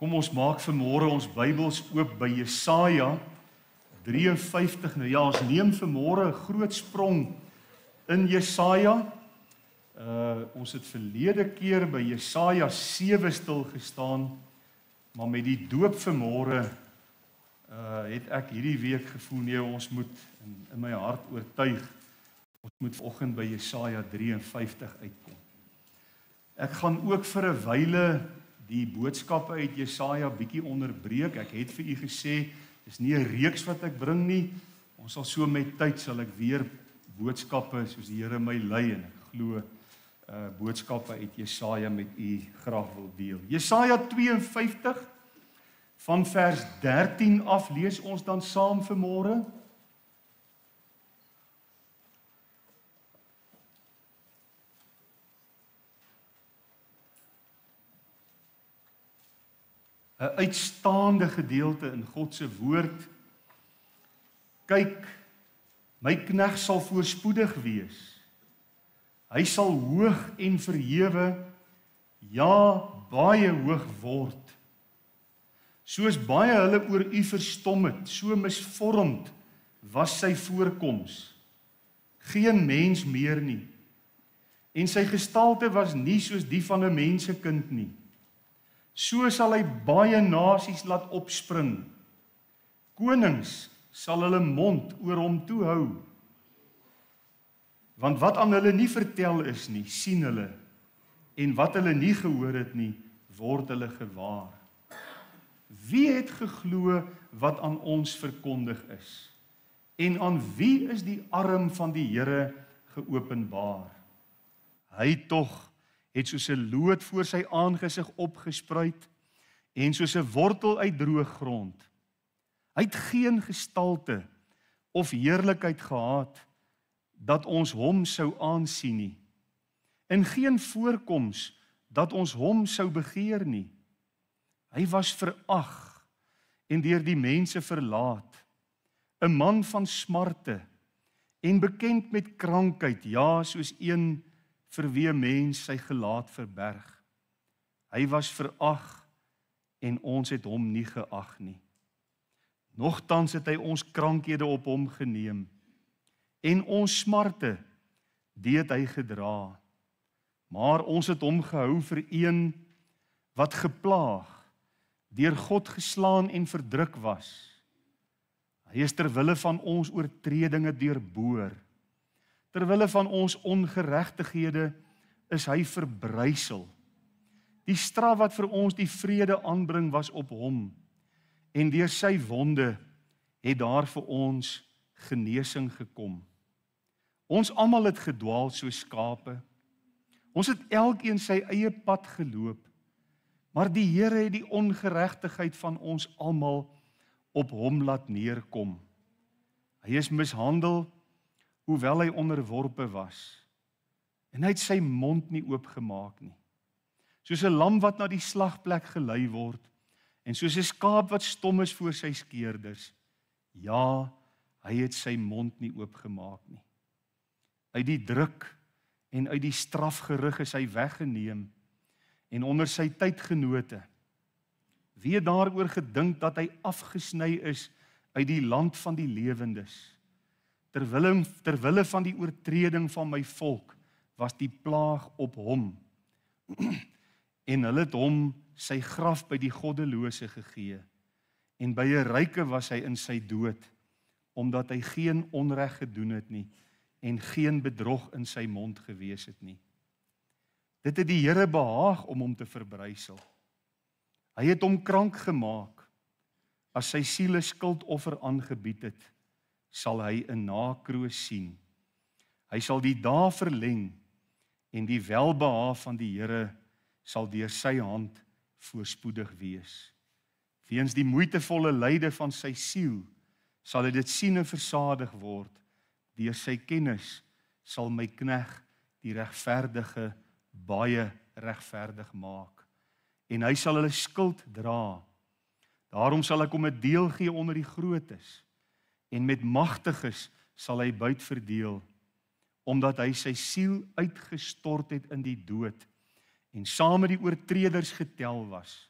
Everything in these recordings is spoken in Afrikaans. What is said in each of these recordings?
Kom ons maak vanmôre ons Bybels oop by Jesaja 53. Nou ja, ons neem vanmôre 'n groot sprong in Jesaja. Ons het verlede keer by Jesaja 7 stil gestaan, maar met die doop vanmôre het ek hierdie week gevoel nee, ons moet in my hart oortuig. Ons moet vanoggend by Jesaja 53 uitkom. Ek gaan ook vir 'n wyle die boodskappe uit Jesaja bietjie onderbreek. Ek het vir u gesê, dis nie 'n reeks wat ek bring nie. Ons sal so met tyd sal ek weer boodskappe soos die Here my lei en ek glo boodskappe uit Jesaja met u graag wil deel. Jesaja 52 van vers 13 af lees ons dan saam vanmôre. Een uitstaande gedeelte in God se woord. Kyk, my knegt sal voorspoedig wees. Hy sal hoog en verhewe, ja, baie hoog word. Soos baie hulle oor u verstom het, so misvormd was sy voorkoms. Geen mens meer nie. En sy gestalte was nie soos die van 'n mensekind nie. So sal hy baie nasies laat opspring. Konings sal hulle mond oor hom toe hou. Want wat aan hulle nie vertel is nie, sien hulle. En wat hulle nie gehoor het nie, word hulle gewaar. Wie het geglo wat aan ons verkondig is? En aan wie is die arm van die Here geopenbaar? Hy tog het soos 'n loot voor sy aangesig opgespruit en soos 'n wortel uit droë grond. Hy het geen gestalte of heerlikheid gehad dat ons hom sou aansien nie, en geen voorkoms dat ons hom sou begeer nie. Hy was verag en deur die mense verlaat, 'n man van smarte en bekend met krankheid, ja, soos een vir wie mens sy gelaat verberg. Hy was verag en ons het hom nie geag nie. Nogtans het hy ons krankhede op hom geneem en ons smarte deed hy gedra. Maar ons het hom gehou vir een wat geplaag, deur God geslaan en verdruk was. Hy is ter wille van ons oortredinge deurboor. Terwille van ons ongeregtighede is hy verbrysel. Die straf wat vir ons die vrede aanbring was op hom, en deur sy wonde het daar vir ons genesing gekom. Ons almal het gedwaal soos skape. Ons het elkeen sy eie pad geloop, maar die Here het die ongeregtigheid van ons almal op hom laat neerkom. Hy is mishandel, hoewel hy onderworpe was, en hy het sy mond nie oopgemaak nie. Soos 'n lam wat na die slagplek gelei word, en soos 'n skaap wat stom is voor sy skeerders, ja, hy het sy mond nie oopgemaak nie. Uit die druk en uit die strafgerig is hy weggeneem, en onder sy tydgenote. Wie het daaroor gedink dat hy afgesny is uit die land van die lewendes? Terwille van die oortreding van my volk was die plaag op hom, en hulle het hom sy graf by die goddelose gegee, en by 'n ryke was hy in sy dood, omdat hy geen onreg gedoen het nie, en geen bedrog in sy mond gewees het nie. Dit het die Here behaag om hom te verbrysel. Hy het hom krank gemaak. As sy siel 'n skuldoffer aangebied het, sal hy 'n nakroos sien. Hy sal die dae verleng en die welbehaag van die Here sal deur sy hand voorspoedig wees. Weens die moeitevolle lyde van sy siel sal hy dit sien en versadig word. Deur sy kennis sal my knegt die regverdige baie regverdig maak. En hy sal hulle skuld dra. Daarom sal ek hom 'n deel gee onder die grootes, en met magtiges sal hy buit verdeel, omdat hy sy siel uitgestort het in die dood, en saam met die oortreders getel was.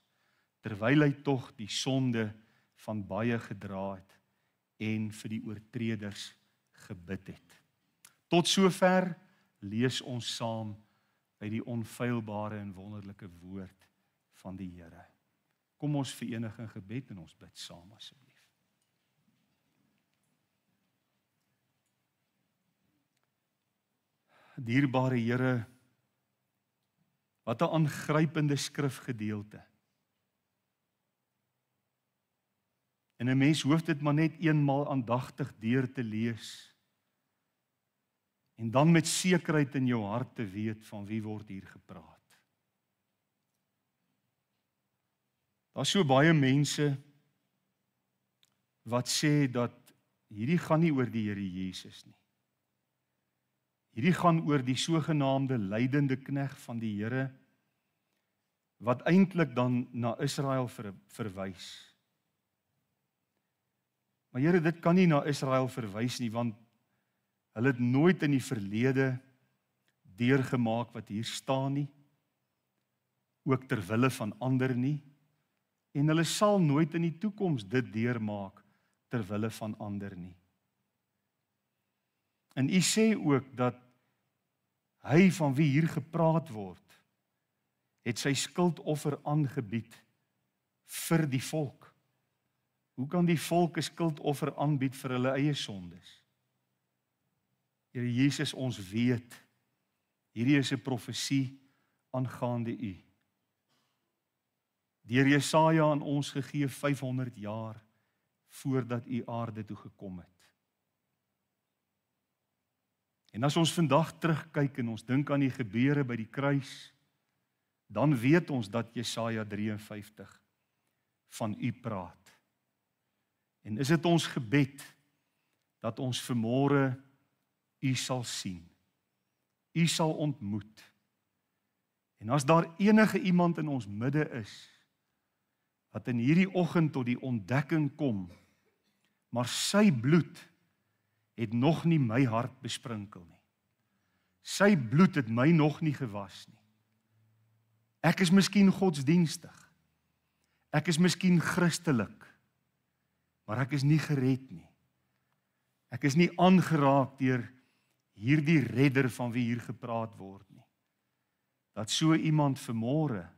terwyl hy tog die sonde van baie gedra het en vir die oortreders gebid het. Tot sover lees ons saam uit die onfeilbare en wonderlike woord van die Here. Kom ons verenig in gebed en ons bid saam asseblief. Dierbare Here, wat 'n aangrypende skrifgedeelte. En 'n mens hoef dit maar net eenmaal aandagtig deur te lees. En dan met sekerheid in jou hart te weet van wie word hier gepraat. Daar's so baie mense wat sê dat hierdie gaan nie oor die Here Jesus nie. Hierdie gaan oor die sogenaamde lydende knegg van die Here, wat eintlik dan na Israel verwys. Maar Here, dit kan nie na Israel verwys nie, want hulle het nooit in die verlede deurgemaak wat hier staan nie, ook ter wille van ander nie, en hulle sal nooit in die toekoms dit deurmaak ter wille van ander nie. En U sê ook dat hy van wie hier gepraat word, het sy skuldoffer aangebied vir die volk. Hoe kan die volk 'n skuldoffer aanbied vir hulle eie sondes? Here Jesus, ons weet, hierdie is 'n profesie aangaande U. Deur Jesaja aan ons gegee 500 jaar voordat U aarde toe gekom het. En as ons vandag terugkyk en ons dink aan die gebeure by die kruis, dan weet ons dat Jesaja 53 van U praat. En is dit ons gebed dat ons vanmôre U sal sien, U sal ontmoet. En as daar enige iemand in ons midde is, wat in hierdie oggend tot die ontdekking kom, maar sy bloed het nog nie my hart besprinkel nie. Sy bloed het my nog nie gewas nie. Ek is miskien godsdienstig, ek is miskien Christelik, maar ek is nie gered nie. Ek is nie aangeraak deur hierdie redder van wie hier gepraat word nie. Dat so iemand vanmôre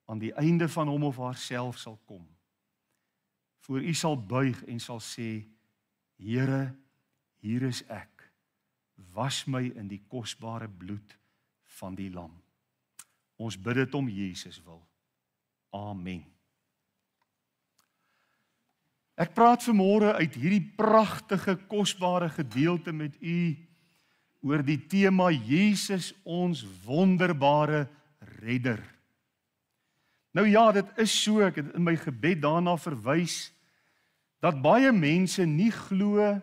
aan die einde van hom of haarself sal kom, voor U sal buig en sal sê, Here, hier is ek, was my in die kosbare bloed van die lam. Ons bid dit om Jesus wil. Amen. Ek praat vanmôre uit hierdie pragtige, kosbare gedeelte met U oor die tema Jesus, ons wonderbare redder. Nou ja, dit is so, ek het in my gebed daarna verwys, dat baie mense nie glo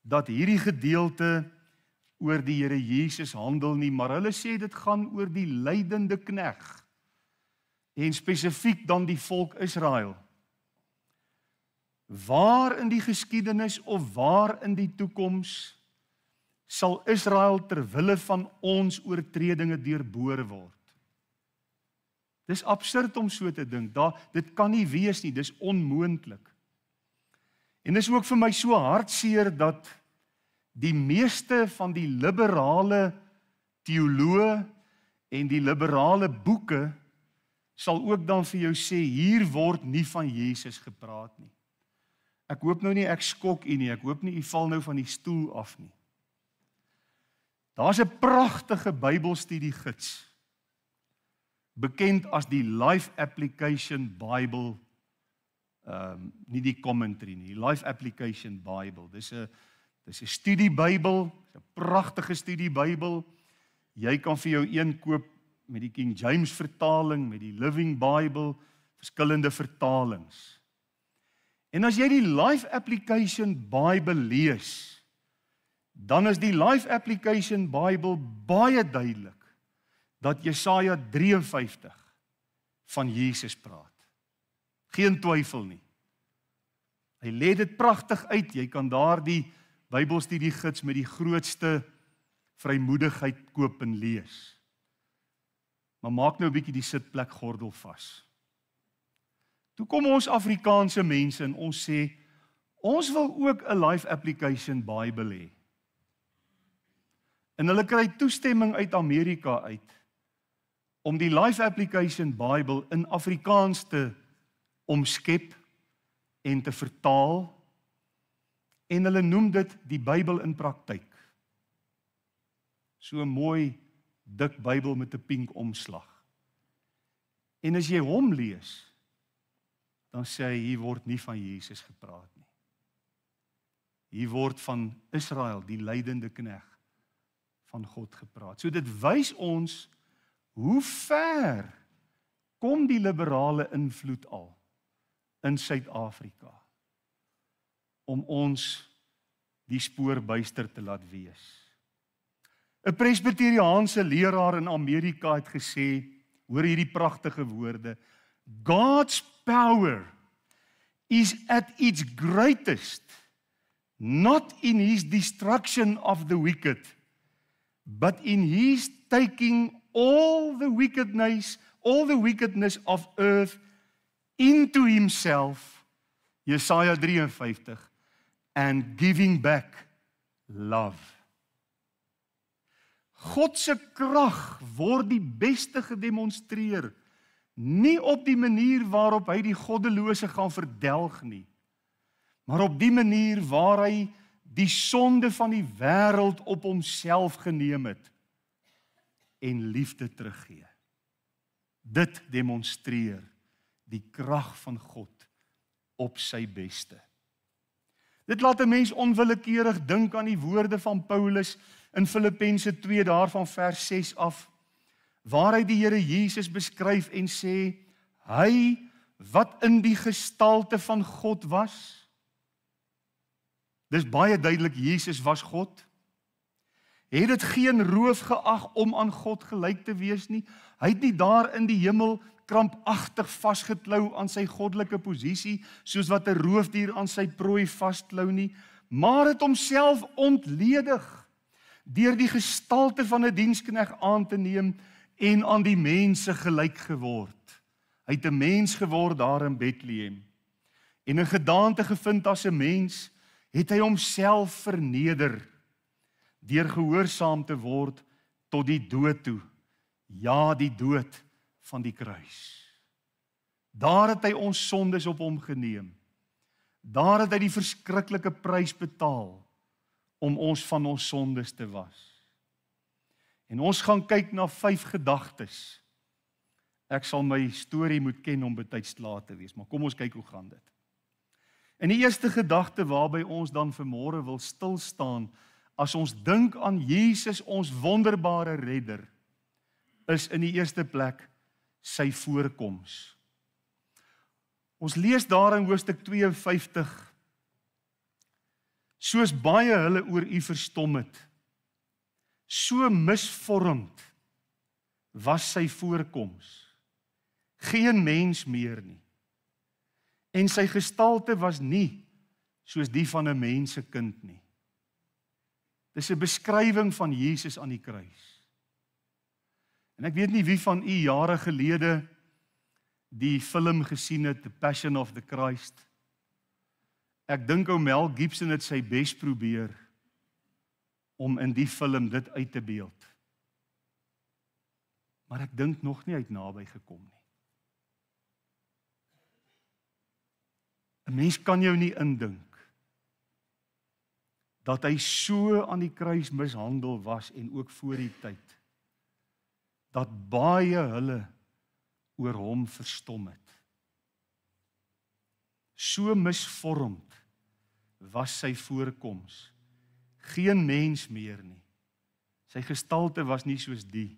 dat hierdie gedeelte oor die Here Jesus handel nie, maar hulle sê dit gaan oor die lydende knegg, en spesifiek dan die volk Israel. Waar in die geskiedenis of waar in die toekoms sal Israel ter wille van ons oortredinge deurboor word? Dis absurd om so te dink. Dit kan nie wees nie, dis onmoontlik. En dis ook vir my so hartseer dat die meeste van die liberale teoloë en die liberale boeke sal ook dan vir jou sê, hier word nie van Jesus gepraat nie. Ek hoop nou nie ek skok U nie, ek hoop nie U val nou van die stoel af nie. Daar's 'n pragtige Bybelstudiegids, bekend as die Life Application Bible, nie die commentary nie, Life Application Bible. Dis 'n studiebybel, 'n pragtige studiebybel. Jy kan vir jou een koop met die King James vertaling, met die Living Bible, verskillende vertalings. En as jy die Life Application Bible lees, dan is die Life Application Bible baie duidelik dat Jesaja 53 van Jesus praat. Geen twyfel nie. Hy lê dit pragtig uit. Jy kan daar die Bybelstudiegids met die grootste vrymoedigheid koop en lees. Maar maak nou 'n bietjie die sitplek gordel vas. Toe kom ons Afrikaanse mense en ons sê, ons wil ook 'n Life Application Bible hê. En hulle kry toestemming uit Amerika uit om die Life Application Bible in Afrikaans te omskep en te vertaal, en hulle noem dit die Bybel in praktyk. So 'n mooi, dik Bybel met 'n pink omslag. En as jy hom lees, dan sê hy, hier word nie van Jesus gepraat nie. Hier word van Israel, die lydende knegt van God gepraat. So dit wys ons hoe ver kom die liberale invloed al in Suid-Afrika om ons die spoor byster te laat wees. 'n Presbyteriaanse leraar in Amerika het gesê, hoor hierdie pragtige woorde, God's power is at its greatest, not in his destruction of the wicked, but in his taking all the wickedness of earth into himself, Jesaja 53, and giving back love. God se krag word die beste gedemonstreer, nie op die manier waarop hy die goddelose gaan verdelg nie, maar op die manier waar hy die sonde van die wêreld op homself geneem het en liefde teruggee. Dit demonstreer die krag van God op sy beste. Dit laat 'n mens onwillekeurig dink aan die woorde van Paulus in Filippense 2 daarvan vers 6 af, waar hy die Here Jesus beskryf en sê, hy wat in die gestalte van God was. Dis baie duidelik, Jesus was God. Het dit geen roof geag om aan God gelyk te wees nie. Hy het nie daar in die hemel krampagtig vasgeklou aan sy goddelike posisie, soos wat 'n roofdier aan sy prooi vasklou nie, maar het homself ontledig deur die gestalte van 'n diensknegt aan te neem en aan die mense gelyk geword. Hy het 'n mens geword daar in Bethlehem. En 'n gedaante gevind as 'n mens, het hy homself verneder deur gehoorsaam te word tot die dood toe. Ja, die dood van die kruis. Daar het hy ons sondes op hom geneem. Daar het hy die verskriklike prys betaal om ons van ons sondes te was. En ons gaan kyk na 5 gedagtes. Ek sal my storie moet ken om betyds klaar te wees, maar kom ons kyk hoe gaan dit. En die eerste gedagte waarby ons dan vanmôre wil stil staan, as ons dink aan Jesus, ons wonderbare redder, is in die eerste plek sy voorkoms. Ons lees daar in hoofstuk 52, soos baie hulle oor u verstom het, so misvormd was sy voorkoms, geen mens meer nie. En sy gestalte was nie soos die van 'n mensekind nie. Dis 'n beskrywing van Jesus aan die kruis. En ek weet nie wie van u jare gelede die film gesien het, The Passion of the Christ. Ek dink ou Mel Gibson het sy bes probeer om in die film dit uit te beeld. Maar ek dink nog nie uit naby gekom nie. 'n Mens kan jou nie indink dat hy so aan die kruis mishandel was en ook voor die tyd, dat baie hulle oor hom verstom het. So misvormd was sy voorkoms, geen mens meer nie. Sy gestalte was nie soos die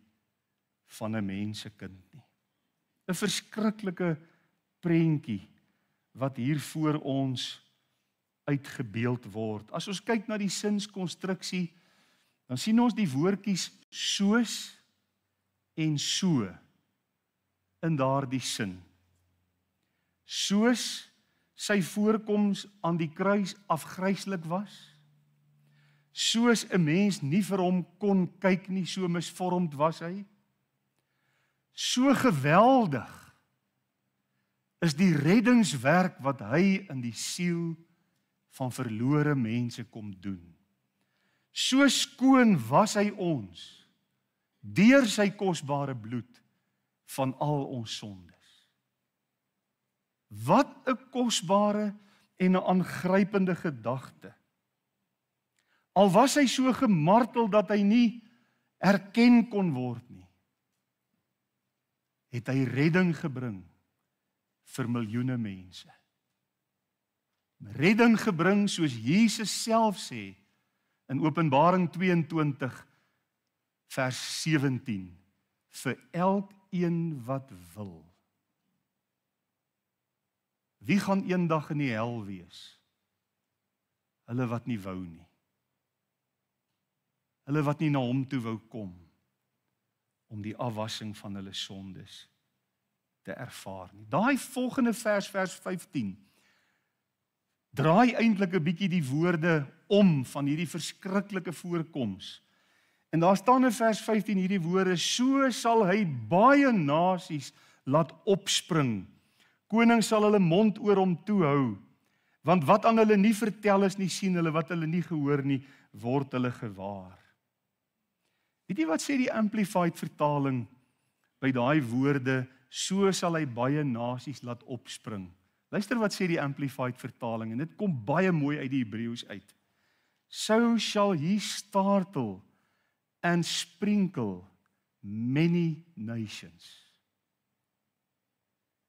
van 'n mensekind nie. 'n Verskriklike prentjie wat hier voor ons uitgebeeld word. As ons kyk na die sinskonstruksie, dan sien ons die woordjies soos en so in daardie sin. Soos sy voorkoms aan die kruis afgryslik was, soos 'n mens nie vir hom kon kyk nie, so misvormd was hy, so geweldig is die reddingswerk wat hy in die siel van verlore mense kom doen. So skoon was hy ons, deur sy kosbare bloed, van al ons sondes. Wat 'n kosbare en 'n aangrypende gedagte. Al was hy so gemartel dat hy nie erken kon word nie, het hy redding gebring vir miljoene mense. Redding gebring soos Jesus self sê in Openbaring 22 vers 17 vir elkeen wat wil. Wie gaan eendag in die hel wees? Hulle wat nie wou nie. Hulle wat nie na hom toe wou kom om die afwassing van hulle sondes te ervaar nie. Daai volgende vers 15 draai eintlik 'n bietjie die woorde om van hierdie verskriklike voorkoms. En daar staan in vers 15 hierdie woorde: so sal hy baie nasies laat opspring. Konings sal hulle mond oor hom toe hou, want wat aan hulle nie vertel is nie, sien hulle, wat hulle nie gehoor nie, word hulle gewaar. Weet jy wat sê die Amplified vertaling by daai woorde, so sal hy baie nasies laat opspring? Luister wat sê die Amplified vertaling, en dit kom baie mooi uit die Hebreëus uit. So shall he startle and sprinkle many nations.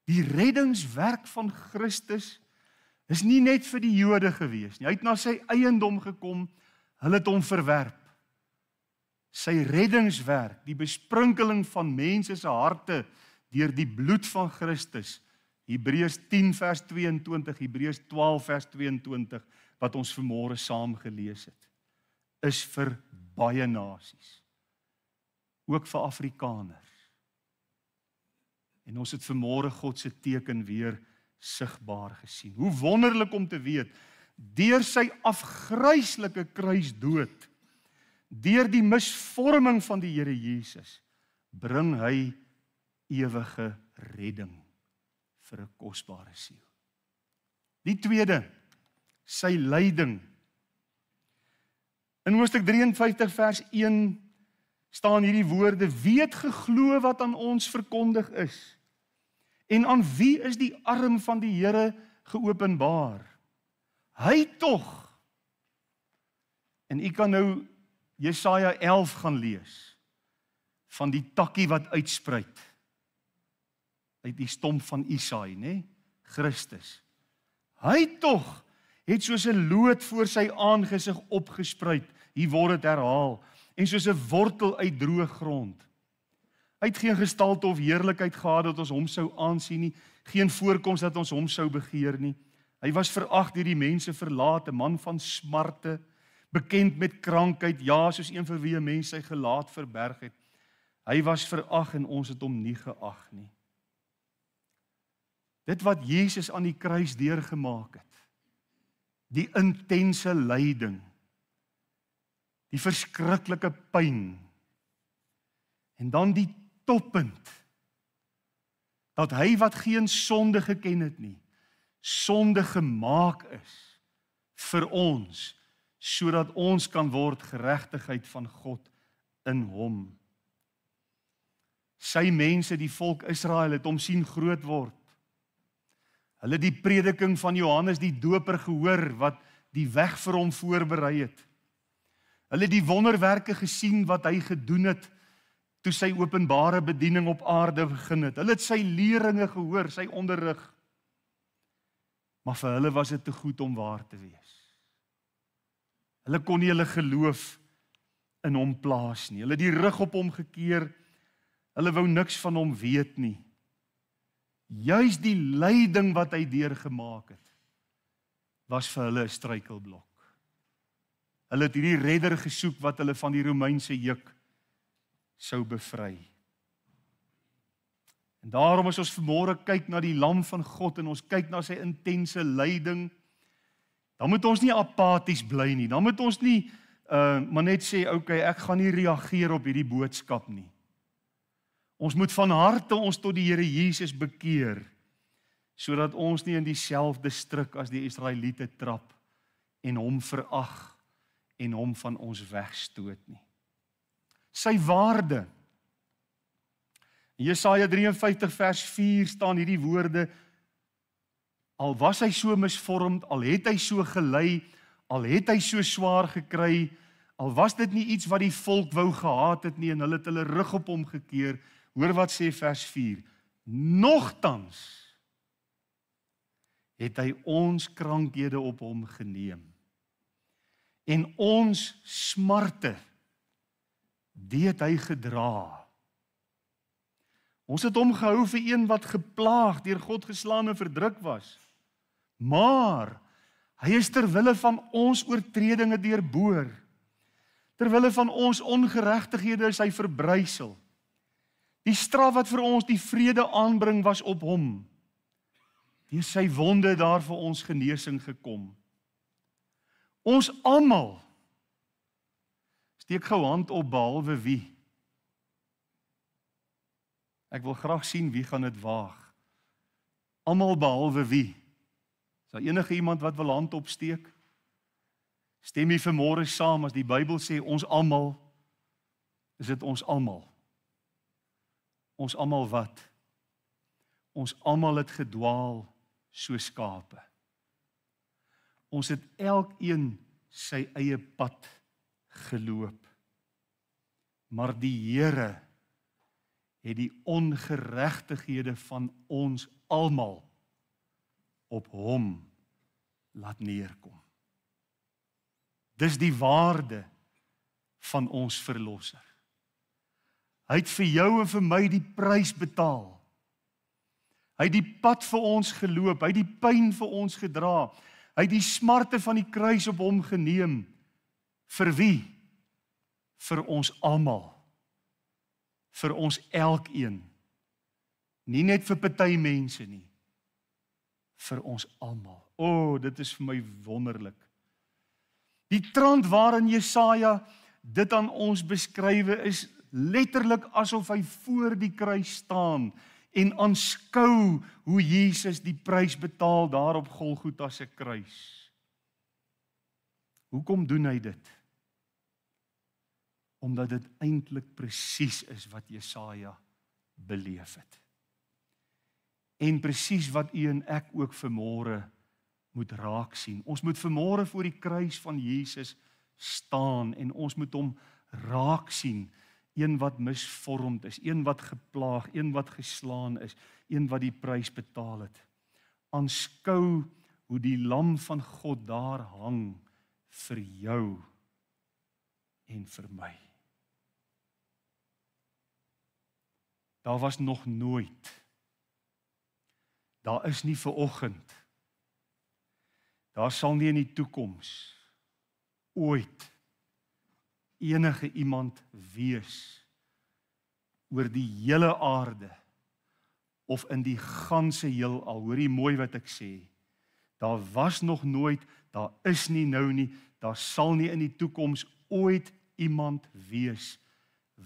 Die reddingswerk van Christus is nie net vir die Jode gewees nie. Hy het na sy eiendom gekom, hulle het hom verwerp. Sy reddingswerk, die besprinkeling van mense se harte deur die bloed van Christus, Hebreërs 10 vers 22, Hebreërs 12 vers 22, wat ons vanmôre saam gelees het, is vir baie nasies, ook vir Afrikaners. En ons het vanmôre God se teken weer sigbaar gesien. Hoe wonderlik om te weet, deur sy afgryslike kruisdood, deur die misvorming van die Here Jesus, bring hy ewige redding vir 'n kosbare siel. Die tweede, sy lyding. In Hoofstuk 53 vers 1 staan hierdie woorde: wie het geglo wat aan ons verkondig is? En aan wie is die arm van die Here geopenbaar? Hy tog. En u kan nou Jesaja 11 gaan lees, van die takkie wat uitspruit uit die stomp van Isaai, né? Christus. Hy tog het soos 'n loot voor sy aangesig opgespruit, hier word dit herhaal, en soos 'n wortel uit droë grond. Hy het geen gestalte of heerlikheid gehad dat ons hom sou aansien nie, geen voorkoms dat ons hom sou begeer nie. Hy was verag deur die mense, verlaat, 'n man van smarte, bekend met krankheid, ja, soos een vir wie 'n mens sy gelaat verberg het. Hy was verag en ons het hom nie geag nie. Dit wat Jesus aan die kruis deurgemaak het, die intense lyding, die verskriklike pyn, en dan die toppunt, dat hy wat geen sonde geken het nie, sonde gemaak is vir ons, sodat ons kan word geregtigheid van God in hom. Sy mense, die volk Israel, het hom sien groot word. Hulle het die prediking van Johannes die Doper gehoor, wat die weg vir hom voorberei het. Hulle het die wonderwerke gesien wat hy gedoen het, toe sy openbare bediening op aarde begin het. Hulle het sy leringe gehoor, sy onderrig. Maar vir hulle was dit te goed om waar te wees. Hulle kon nie hulle geloof in hom plaas nie. Hulle het die rug op hom gekeer. Hulle wou niks van hom weet nie. Juis die lyding wat hy deurgemaak het, was vir hulle 'n struikelblok. Hulle het hierdie redder gesoek wat hulle van die Romeinse juk sou bevry. En daarom as ons vanmôre kyk na die lam van God en ons kyk na sy intense lyding, dan moet ons nie apaties bly nie. Dan moet ons nie maar net sê, okay, ek gaan nie reageer op hierdie boodskap nie. Ons moet van harte ons tot die Here Jesus bekeer, sodat ons nie in dieselfde struik as die Israeliete trap en hom verag en hom van ons wegstoot nie. Sy waarde. In Jesaja 53 vers 4 staan hierdie woorde: al was hy so misvormd, al het hy so gelei, al het hy so swaar gekry, al was dit nie iets wat die volk wou gehaat het nie en hulle het hulle rug op hom gekeer. Hoor wat sê vers 4: nogtans het hy ons krankhede op hom geneem en ons smarte het hy gedra. Ons het hom gehou vir een wat geplaag, deur God geslaan en verdruk was. Maar hy is ter wille van ons oortredinge deurboor. Ter wille van ons ongeregtighede is hy verbrysel. Die straf wat vir ons die vrede aanbring was op hom. Deur sy wonde daar vir ons genesing gekom. Ons almal, steek gou hand op behalwe wie? Ek wil graag sien wie gaan dit waag. Almal behalwe wie? Is daar enige iemand wat wil hand opsteek? Stem jy vanmôre saam as die Bybel sê ons almal, is dit ons almal? Ons almal wat? Ons almal het gedwaal so skape. Ons het elkeen sy eie pad geloop. Maar die Here het die ongeregtighede van ons almal op hom laat neerkom. Dis die waarde van ons verlosser. Hy het vir jou en vir my die prys betaal. Hy het die pad vir ons geloop, hy het die pyn vir ons gedra. Hy het die smarte van die kruis op hom geneem. Vir wie? Vir ons almal. Vir ons elkeen. Nie net vir party mense nie. Vir ons almal. O, dit is vir my wonderlik. Die trant waarin Jesaja dit aan ons beskrywe is letterlik asof hy voor die kruis staan en aanskou hoe Jesus die prys betaal daar op Golgotha se kruis. Hoekom doen hy dit? Omdat dit eintlik presies is wat Jesaja beleef het. En presies wat u en ek ook vanmôre moet raak sien. Ons moet vanmôre voor die kruis van Jesus staan en ons moet hom raak sien. Een wat misvormd is, een wat geplaag, een wat geslaan is, een wat die prys betaal het. Aanskou hoe die lam van God daar hang vir jou en vir my. Daar was nog nooit, daar is nie vanoggend, daar sal nie in die toekoms ooit enige iemand wees oor die hele aarde of in die ganse heelal. Hoor jy mooi wat ek sê? Daar was nog nooit, daar is nie nou nie, daar sal nie in die toekoms ooit iemand wees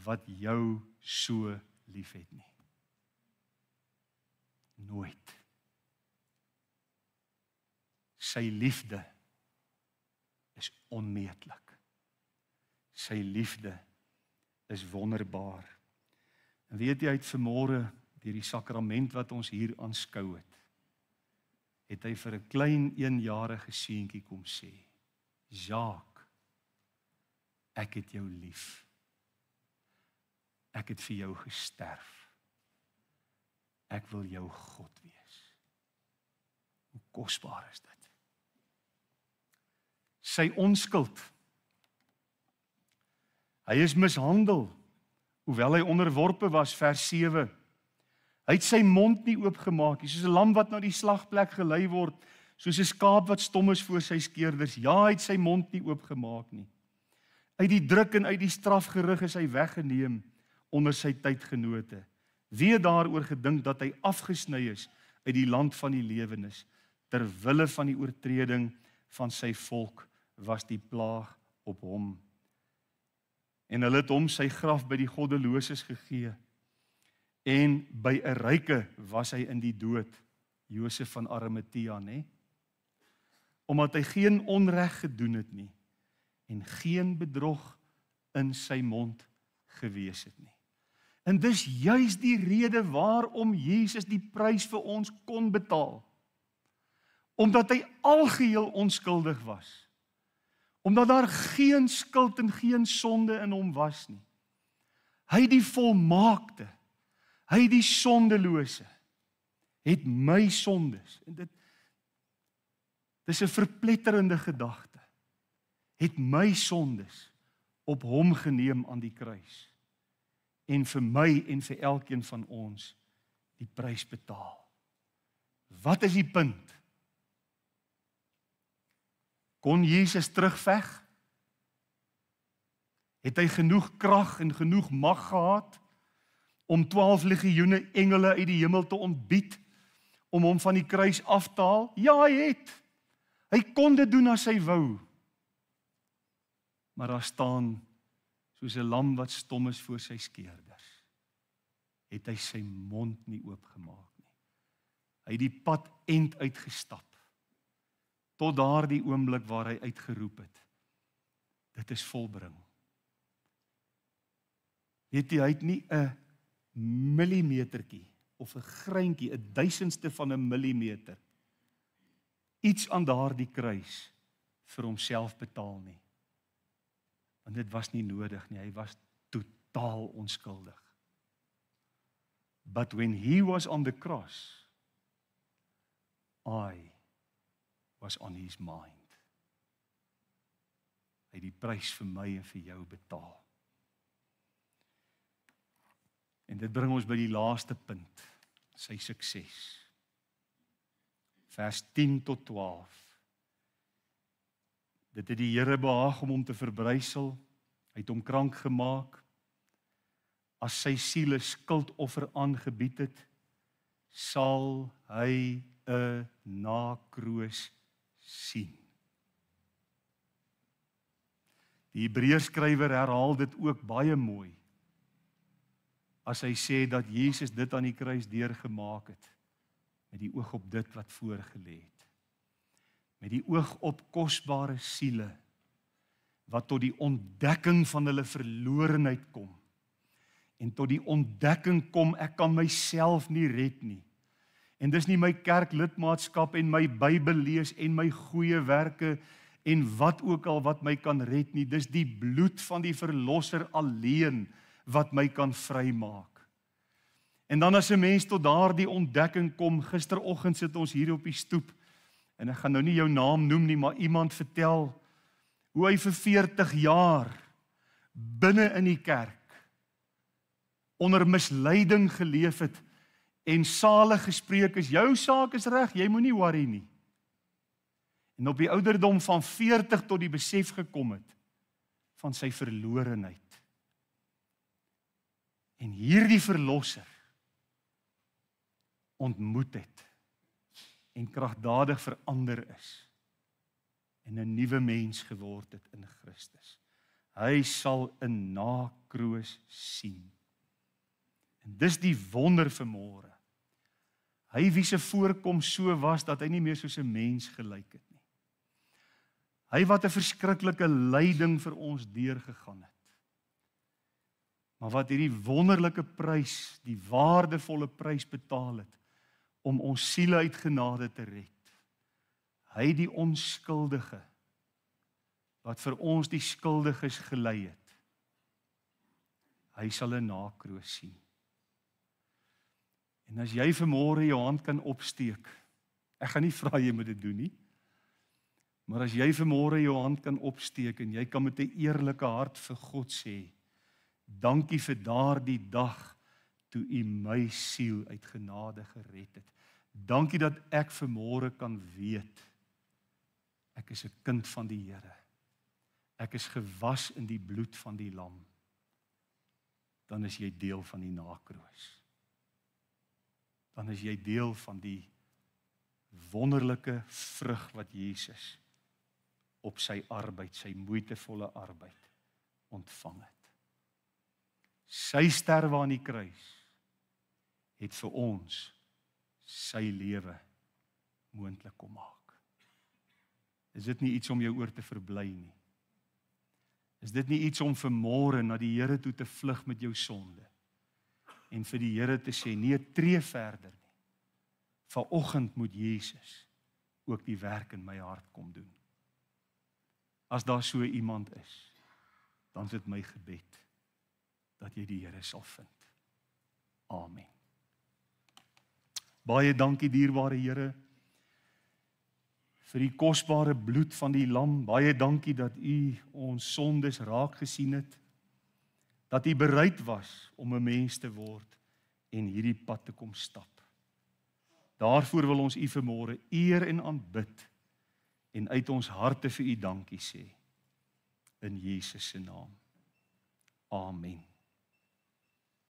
wat jou so liefhet nie. Nooit. Sy liefde is onmeetlik. Sy liefde is wonderbaar. En weet jy, uit vanmôre deur die sakrament wat ons hier aanskou het hy vir 'n klein 1-jarige seentjie kom sê: Jacques, ek het jou lief. Ek het vir jou gesterf. Ek wil jou God wees. Hoe kosbaar is dit? Sy onskuld. Hy is mishandel, hoewel hy onderworpe was, vers 7. Hy het sy mond nie oopgemaak nie, soos 'n lam wat na die slagplek gelei word, soos 'n skaap wat stom is voor sy skeerders. Ja, hy het sy mond nie oopgemaak nie. Uit die druk en uit die strafgerig is hy weggeneem onder sy tydgenote. Wie het daaroor gedink dat hy afgesny is uit die land van die lewenes? Ter wille van die oortreding van sy volk was die plaag op hom. En hulle het hom sy graf by die goddeloses gegee. En by 'n ryke was hy in die dood. Josef van Arimatea, nê? Omdat hy geen onreg gedoen het nie en geen bedrog in sy mond gewees het nie. En dis juis die rede waarom Jesus die prys vir ons kon betaal. Omdat hy algeheel onskuldig was. Omdat daar geen skuld en geen sonde in hom was nie. Hy die volmaakte, hy die sondelose, het my sondes, en dit is 'n verpletterende gedagte, het my sondes op hom geneem aan die kruis, en vir my en vir elkeen van ons die prys betaal. Wat is die punt? Kon Jesus terugveg? Het hy genoeg krag en genoeg mag gehad om 12 legioene engele uit die hemel te ontbied om hom van die kruis af te haal? Ja, hy het. Hy kon dit doen as hy wou. Maar daar staan soos 'n lam wat stom is voor sy skeerders. Het hy sy mond nie oopgemaak nie. Hy het die pad end uitgestap. Tot daardie oomblik waar hy uitgeroep het. Dit is volbring. Weet jy, hy het nie 'n millimetertjie of 'n greintjie, 'n duisendste van 'n millimeter iets aan daardie kruis vir homself betaal nie. Want dit was nie nodig nie, hy was totaal onskuldig. But when he was on the cross, I was on his mind. Hy het die prys vir my en vir jou betaal. En dit bring ons by die laaste punt, sy sukses. Vers 10 tot 12. Dit het die Here behaag om hom te verbrysel, hy het hom krank gemaak, as sy siel 'n skuldoffer aangebied het, sal hy 'n nakroos sien. Die Hebreërskrywer herhaal dit ook baie mooi, as hy sê dat Jesus dit aan die kruis deurgemaak het, met die oog op dit wat voorgelê het. Met die oog op kosbare siele, wat tot die ontdekking van hulle verlorenheid kom, en tot die ontdekking kom, ek kan myself nie red nie. En dis nie my kerklidmaatskap en my Bybel lees en my goeie werke en wat ook al wat my kan red nie. Dis die bloed van die verlosser alleen wat my kan vrymaak. En dan as 'n mens tot daardie ontdekking kom, gisteroggend sit ons hier op die stoep, en ek gaan nou nie jou naam noem nie, maar iemand vertel hoe hy vir 40 jaar binne in die kerk onder misleiding geleef het en salig gespreek is, jou saak is reg, jy moenie worry nie. En op die ouderdom van 40 tot die besef gekom het van sy verlorenheid. En hierdie verlosser ontmoet het en kragtadig verander is en 'n nuwe mens geword het in Christus. Hy sal 'n nakroos sien. En dis die wonder vanmôre. Hy wie se voorkoms so was dat hy nie meer soos 'n mens gelyk het nie. Hy wat 'n verskriklike lyding vir ons deurgegaan het. Maar wat hierdie wonderlike prys, die waardevolle prys betaal het om ons siele uit genade te red. Hy die onskuldige wat vir ons die skuldiges gelei het. Hy sal 'n nakroos sien. En as jy vanmôre jou hand kan opsteek, ek gaan nie vra jy moet dit doen nie, maar as jy vanmôre jou hand kan opsteek en jy kan met 'n eerlike hart vir God sê, dankie vir daardie dag toe U my siel uit genade gered het. Dankie dat ek vanmôre kan weet, ek is 'n kind van die Here. Ek is gewas in die bloed van die lam. Dan is jy deel van die nakroos. Dan is jy deel van die wonderlike vrug wat Jesus op sy arbeid, sy moeitevolle arbeid ontvang het. Sy sterwe aan die kruis het vir ons sy lewe moontlik kom maak. Is dit nie iets om jou oor te verbly nie? Is dit nie iets om vanmôre na die Here toe te vlug met jou sonde en vir die Here te sê, nee, tree verder nie. Vanoggend moet Jesus ook die werk in my hart kom doen. As daar so iemand is, dan is dit my gebed dat jy die Here sal vind. Amen. Baie dankie dierbare Here vir die kosbare bloed van die lam. Baie dankie dat U ons sondes raak gesien het, dat U bereid was om 'n mens te word en hierdie pad te kom stap. Daarvoor wil ons U vanmôre eer en aanbid en uit ons harte vir U dankie sê. In Jesus se naam. Amen.